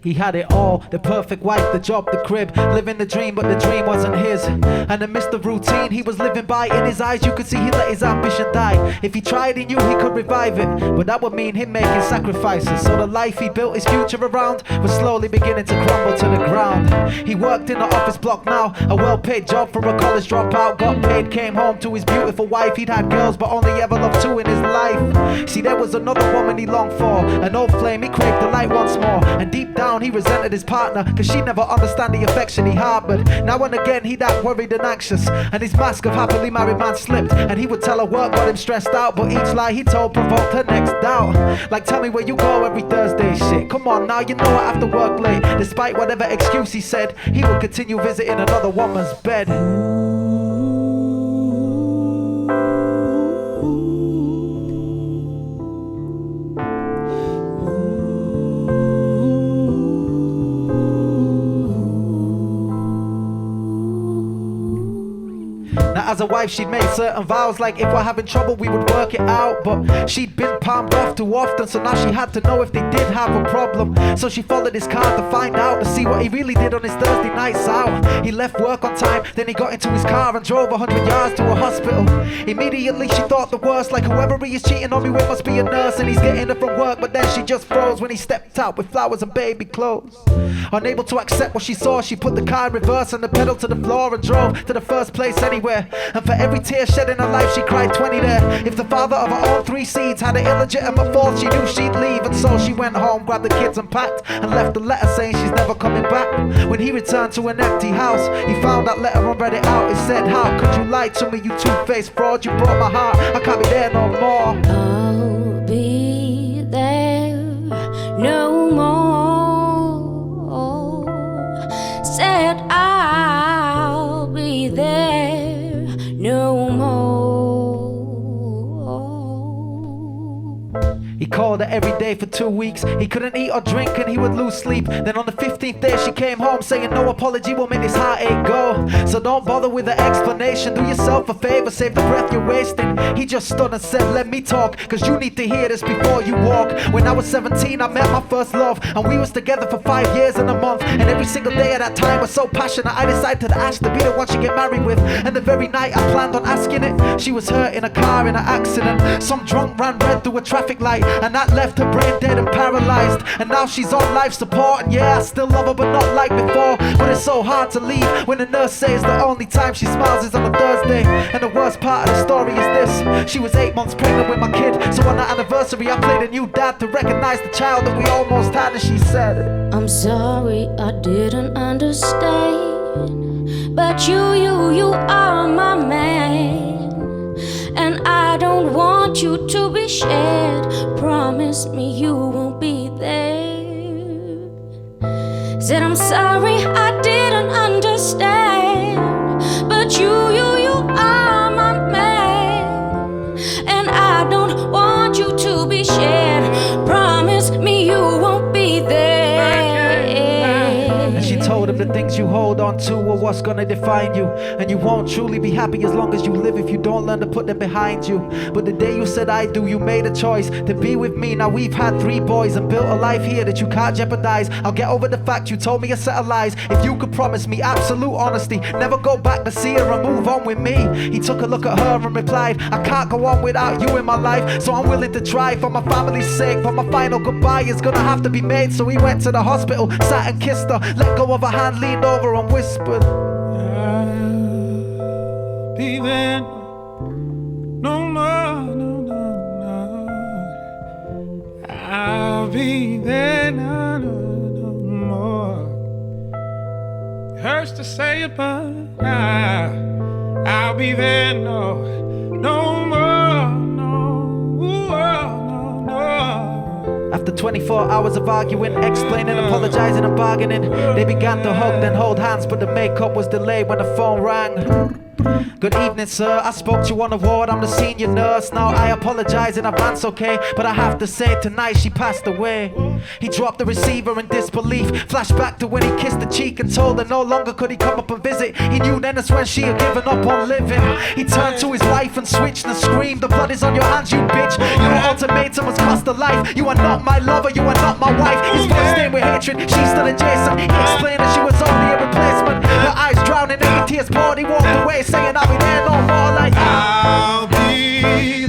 He had it all, the perfect wife, the job, the crib, living the dream, but the dream wasn't his. And amidst the routine he was living by, in his eyes you could see he let his ambition die. If he tried he knew he could revive it, but that would mean him making sacrifices. So the life he built his future around was slowly beginning to crumble to the ground. He worked in the office block now, a well-paid job for a college dropout. Got paid, came home to his beautiful wife. He'd had girls but only ever loved two in his life. See, there was another woman he longed for, an old flame, he craved the light once more. And deep down he resented his partner, cause she never understand the affection he harbored. Now and again he'd act worried and anxious, and his mask of happily married man slipped. And he would tell her work got him stressed out, but each lie he told provoked her next doubt. Like, tell me where you go every Thursday, shit, come on now, you know I have to work late. Despite whatever excuse he said, he would continue visiting another woman's bed. Now as a wife she'd made certain vows, like if we're having trouble we would work it out. But she'd been palmed off too often, so now she had to know if they did have a problem. So she followed his car to find out, to see what he really did on his Thursday nights out. He left work on time, then he got into his car and drove 100 yards to a hospital. Immediately she thought the worst, like whoever he is cheating on me with must be a nurse, and he's getting her from work. But then she just froze when he stepped out with flowers and baby clothes. Unable to accept what she saw, she put the car in reverse and the pedal to the floor and drove to the first place anywhere. And for every tear shed in her life she cried 20 there. If the father of her own 3 seeds had an illegitimate fault, she knew she'd leave. And so she went home, grabbed the kids and packed, and left a letter saying she's never coming back. When he returned to an empty house, he found that letter and read it out. It said, how could you lie to me, you two-faced fraud? You broke my heart, I can't be there no more. I'll be there no more. Said I'll be there no more. He called her every day for 2 weeks. He couldn't eat or drink and he would lose sleep. Then on the 15th day she came home saying no apology will make this heartache go. So don't bother with the explanation, do yourself a favor, save the breath you're wasting. He just stood and said, let me talk, cause you need to hear this before you walk. When I was 17 I met my first love, and we was together for 5 years and a month. And every single day of that time was so passionate, I decided to ask to be the one she get married with. And the very night I planned on asking it, she was hurt in a car in an accident. Some drunk ran red through a traffic light, and that left her brain dead and paralyzed. And now she's on life support, and yeah, I still love her but not like before. But it's so hard to leave when the nurse says the only time she smiles is on a Thursday. And the worst part of the story is this, she was 8 months pregnant with my kid. So on our anniversary I played a new dad to recognize the child that we almost had. And she said, I'm sorry I didn't understand, but you are my man, and I don't want you to be sad. Promise me you won't be there. Said I'm sorry I didn't understand, but you are my man, and I don't want you to be sad. Promise me you won't be there. and she told him the things you hold on to are what's gonna define you. And you won't truly be happy as long as you live if you don't learn to put them behind you. But the day you said I do, you made a choice to be with me. Now we've had 3 boys and built a life here that you can't jeopardize. I'll get over the fact you told me a set of lies. If you could promise me absolute honesty, never go back to see her and move on with me. He took a look at her and replied, I can't go on without you in my life, so I'm willing to try for my family's sake. But my final goodbye is gonna have to be made. So he went to the hospital, sat and kissed her, let go of her hand, leaned over and whispered, I'll be there no more, no. I'll be there no more. Hurts to say it, but I'll be there no more, no. After 24 hours of arguing, explaining, apologizing and bargaining, they began to hug, then hold hands, but the makeup was delayed when the phone rang. Good evening, sir. I spoke to you on the ward. I'm the senior nurse. Now I apologize in advance, okay? But I have to say, tonight she passed away. He dropped the receiver in disbelief. Flashback to when he kissed the cheek and told her no longer could he come up and visit. He knew then that's when she had given up on living. He turned to his wife and switched and screamed, "The blood is on your hands, you bitch. Your ultimatum has cost a life. You are not my lover, you are not my wife." His voice stained with hatred. She still adjacent. He explained that she was only a replacement. Her eyes drowning in the tears poured. He walked away saying, "I'll be there no more." Like I'll be